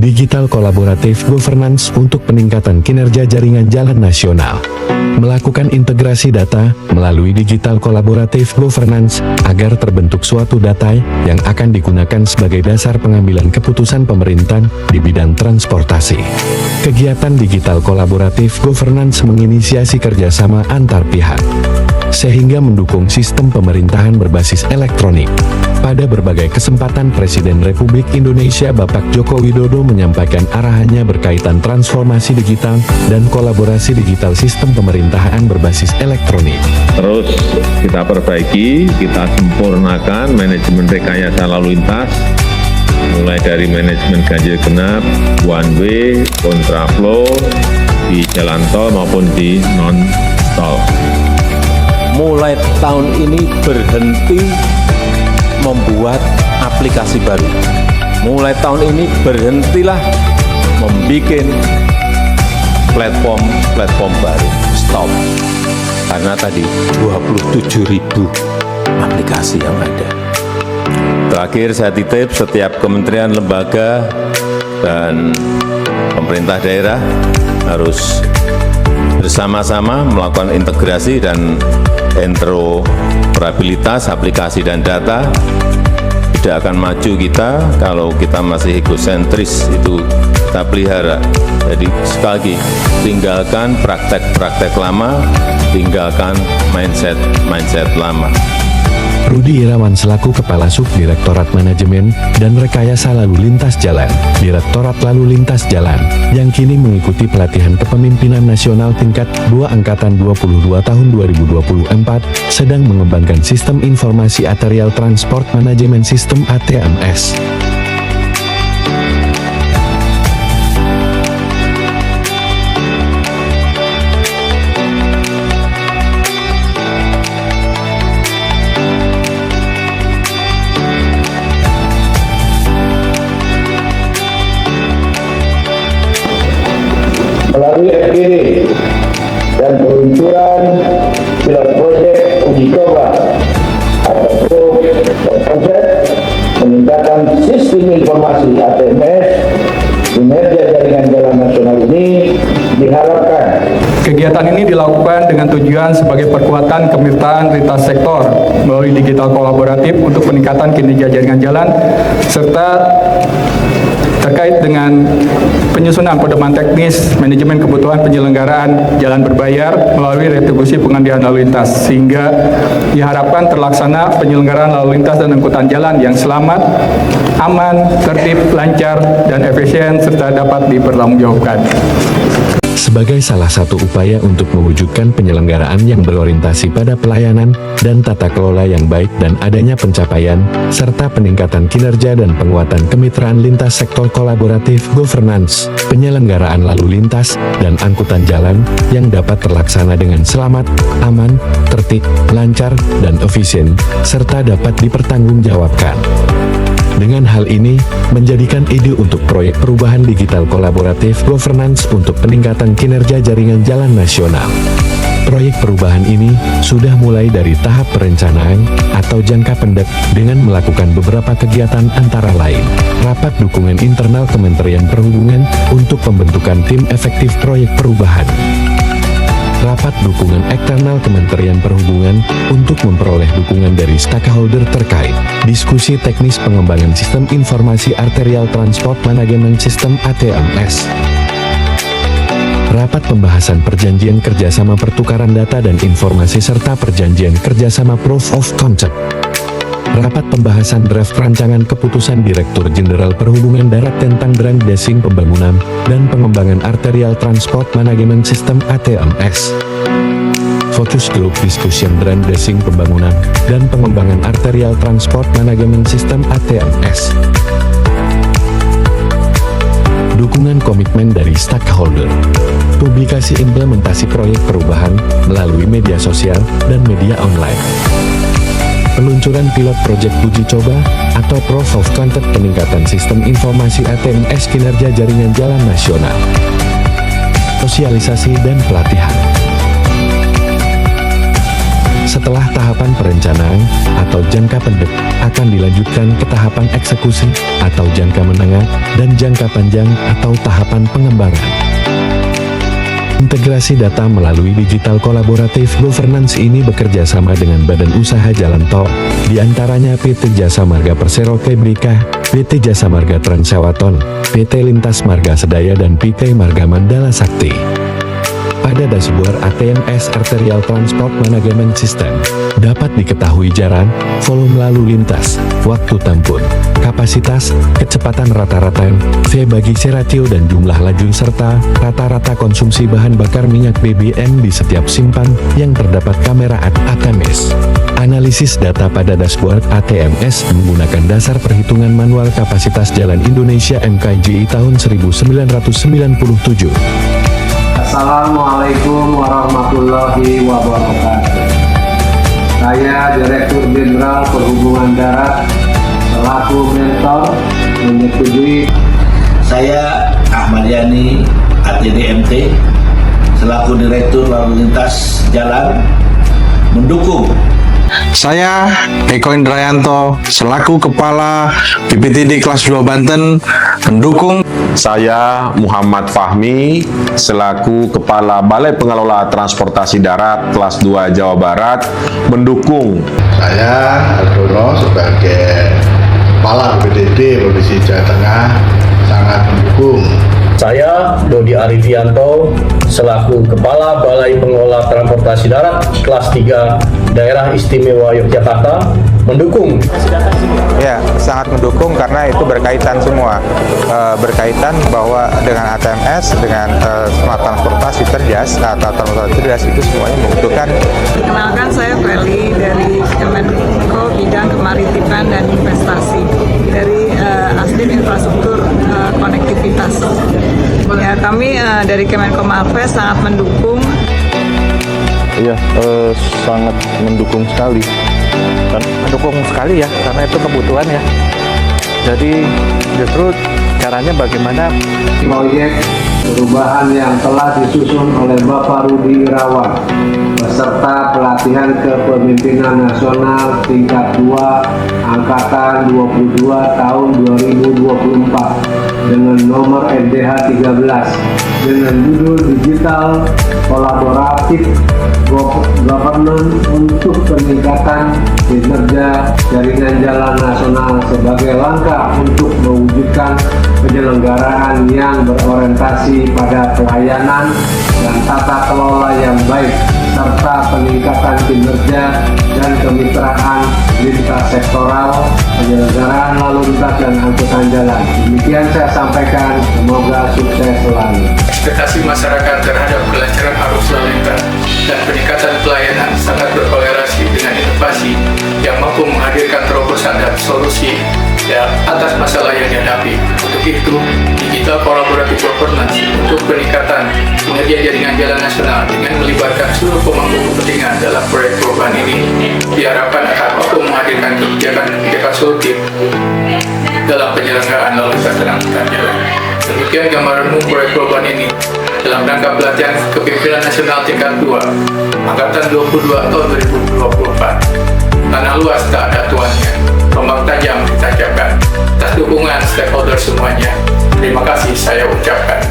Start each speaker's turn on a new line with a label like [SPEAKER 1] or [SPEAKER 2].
[SPEAKER 1] Digital Collaborative Governance untuk peningkatan kinerja jaringan jalan nasional. Melakukan integrasi data melalui Digital Collaborative Governance agar terbentuk suatu data yang akan digunakan sebagai dasar pengambilan keputusan pemerintahan di bidang transportasi. Kegiatan Digital Collaborative Governance menginisiasi kerjasama antar pihak, sehingga mendukung sistem pemerintahan berbasis elektronik. Pada berbagai kesempatan Presiden Republik Indonesia Bapak Joko Widodo menyampaikan arahannya berkaitan transformasi digital dan kolaborasi digital sistem pemerintahan berbasis elektronik.
[SPEAKER 2] Terus kita perbaiki, kita sempurnakan manajemen rekayasa lalu lintas, mulai dari manajemen ganjil genap, one way, kontraflow, di jalan tol maupun di non-tol.
[SPEAKER 3] Mulai tahun ini berhenti membuat aplikasi baru. Mulai tahun ini berhentilah membuat platform baru. Stop. Karena tadi 27.000 aplikasi yang ada. Terakhir saya titip setiap kementerian, lembaga, dan pemerintah daerah harus bersama-sama melakukan integrasi dan interoperabilitas aplikasi dan data. Tidak akan maju kita kalau kita masih egosentris, itu kita pelihara. Jadi sekali lagi, tinggalkan praktek-praktek lama, tinggalkan mindset lama.
[SPEAKER 1] Rudi Irawan selaku Kepala Subdirektorat Manajemen dan Rekayasa Lalu Lintas Jalan, Direktorat Lalu Lintas Jalan, yang kini mengikuti pelatihan kepemimpinan nasional tingkat 2 Angkatan 22 tahun 2024, sedang mengembangkan sistem informasi arterial transport manajemen sistem ATMS.
[SPEAKER 4] Melalui FGD dan peluncuran pilot proyek uji coba atau proof of concept meningkatkan sistem informasi ATMS, kinerja jaringan jalan nasional ini diharapkan.
[SPEAKER 5] Kegiatan ini dilakukan dengan tujuan sebagai perkuatan kemitraan lintas sektor melalui digital kolaboratif untuk peningkatan kinerja jaringan jalan serta terkait dengan penyusunan pedoman teknis manajemen kebutuhan penyelenggaraan jalan berbayar melalui retribusi pengendalian lalu lintas, sehingga diharapkan terlaksana penyelenggaraan lalu lintas dan angkutan jalan yang selamat, aman, tertib, lancar, dan efisien serta dapat dipertanggungjawabkan.
[SPEAKER 1] Sebagai salah satu upaya untuk mewujudkan penyelenggaraan yang berorientasi pada pelayanan dan tata kelola yang baik dan adanya pencapaian, serta peningkatan kinerja dan penguatan kemitraan lintas sektor kolaboratif governance, penyelenggaraan lalu lintas, dan angkutan jalan yang dapat terlaksana dengan selamat, aman, tertib, lancar, dan efisien, serta dapat dipertanggungjawabkan. Dengan hal ini, menjadikan ide untuk proyek perubahan digital kolaboratif governance untuk peningkatan kinerja jaringan jalan nasional. Proyek perubahan ini sudah mulai dari tahap perencanaan atau jangka pendek dengan melakukan beberapa kegiatan antara lain rapat dukungan internal Kementerian Perhubungan untuk pembentukan tim efektif proyek perubahan, rapat dukungan eksternal Kementerian Perhubungan untuk memperoleh dukungan dari stakeholder terkait, diskusi teknis pengembangan sistem informasi arterial transport manajemen sistem ATMS, rapat pembahasan perjanjian kerjasama pertukaran data dan informasi serta perjanjian kerjasama proof of concept, rapat pembahasan draft rancangan keputusan Direktur Jenderal Perhubungan Darat tentang groundbreaking pembangunan dan pengembangan arterial transport manajemen sistem ATMS, Focus Group Discussion groundbreaking pembangunan dan pengembangan arterial transport manajemen sistem ATMS, dukungan komitmen dari stakeholder, publikasi implementasi proyek perubahan melalui media sosial dan media online, peluncuran pilot proyek uji coba atau proof of concept peningkatan sistem informasi ATMS kinerja jaringan jalan nasional, sosialisasi dan pelatihan. Setelah tahapan perencanaan atau jangka pendek, akan dilanjutkan ke tahapan eksekusi atau jangka menengah dan jangka panjang atau tahapan pengembangan. Integrasi data melalui digital kolaboratif governance ini bekerja sama dengan Badan Usaha Jalan Tol, diantaranya PT Jasa Marga Persero Tbk, PT Jasa Marga Transewaton, PT Lintas Marga Sedaya dan PT Marga Mandala Sakti. Pada dashboard ATMS Arterial Transport Management System, dapat diketahui jarak, volume lalu lintas, waktu tempuh, kapasitas, kecepatan rata-rata, V bagi C ratio dan jumlah lajur serta rata-rata konsumsi bahan bakar minyak BBM di setiap simpan yang terdapat kamera ATMS. Analisis data pada dashboard ATMS menggunakan dasar perhitungan manual kapasitas jalan Indonesia MKJI tahun 1997.
[SPEAKER 6] Assalamualaikum warahmatullahi wabarakatuh. Saya Direktur Jenderal Perhubungan Darat selaku mentor menyetujui.
[SPEAKER 7] Saya Ahmad Yani ATDMT selaku Direktur Lalu Lintas Jalan mendukung.
[SPEAKER 8] Saya Eko Indrayanto selaku Kepala BPTD kelas 2 Banten mendukung.
[SPEAKER 9] Saya Muhammad Fahmi selaku Kepala Balai Pengelola Transportasi Darat kelas 2 Jawa Barat mendukung.
[SPEAKER 10] Saya Aldono sebagai Kepala BPTD Provinsi Jawa Tengah sangat mendukung.
[SPEAKER 11] Saya Dodi Arifianto selaku Kepala Balai Pengelola Transportasi Darat kelas 3 Daerah Istimewa Yogyakarta mendukung.
[SPEAKER 12] Ya, sangat mendukung karena itu berkaitan semua. Berkaitan bahwa dengan ATMS, dengan smart transportasi cerdas atau transportasi cerdas itu semuanya membutuhkan.
[SPEAKER 13] Kenalkan, saya Feli dari Kemenko Bidang Kemaritiman dan Investasi dari Asdip Infrastruktur Konektivitas. Ya, kami dari Kemenko Marves sangat mendukung.
[SPEAKER 14] Iya, sangat mendukung sekali. Mendukung sekali ya, karena itu kebutuhan ya. Jadi justru caranya bagaimana
[SPEAKER 6] Proyek perubahan yang telah disusun oleh Bapak Rudi Irawan beserta pelatihan kepemimpinan nasional tingkat 2 angkatan 22 tahun 2024 dengan nomor NDH 13 dengan judul Digital Kolaboratif Governance untuk peningkatan kinerja jaringan jalan nasional sebagai langkah untuk mewujudkan penyelenggaraan yang berorientasi pada pelayanan dan tata kelola yang baik serta peningkatan kinerja dan kemitraan lintas sektoral, penyelenggaraan lalu lintas dan angkutan jalan. Demikian saya sampaikan, semoga sukses selalu.
[SPEAKER 5] Ekspektasi masyarakat terhadap kelancaran arus lalu lintas dan peningkatan pelayanan sangat berkorelasi dengan inovasi yang mampu menghadirkan terobosan dan solusi atas masalah yang dihadapi. Untuk itu, digital collaborative governance untuk peningkatan kinerja jaringan jalan nasional dengan melibatkan seluruh pemangku kepentingan dalam proyek perubahan ini diharapkan akan mampu menghadirkan kebijakan solutif dalam penyelenggaraan lalu lintas dan angkutan jalan. Demikian gambaran umum proyek perubahan ini dalam rangka pelatihan kepemimpinan nasional tingkat 2 angkatan 22 tahun 2024. Tanah luas tak ada tuannya, tombak tajam ditajamkan. Atas dukungan stakeholder semuanya, terima kasih saya ucapkan.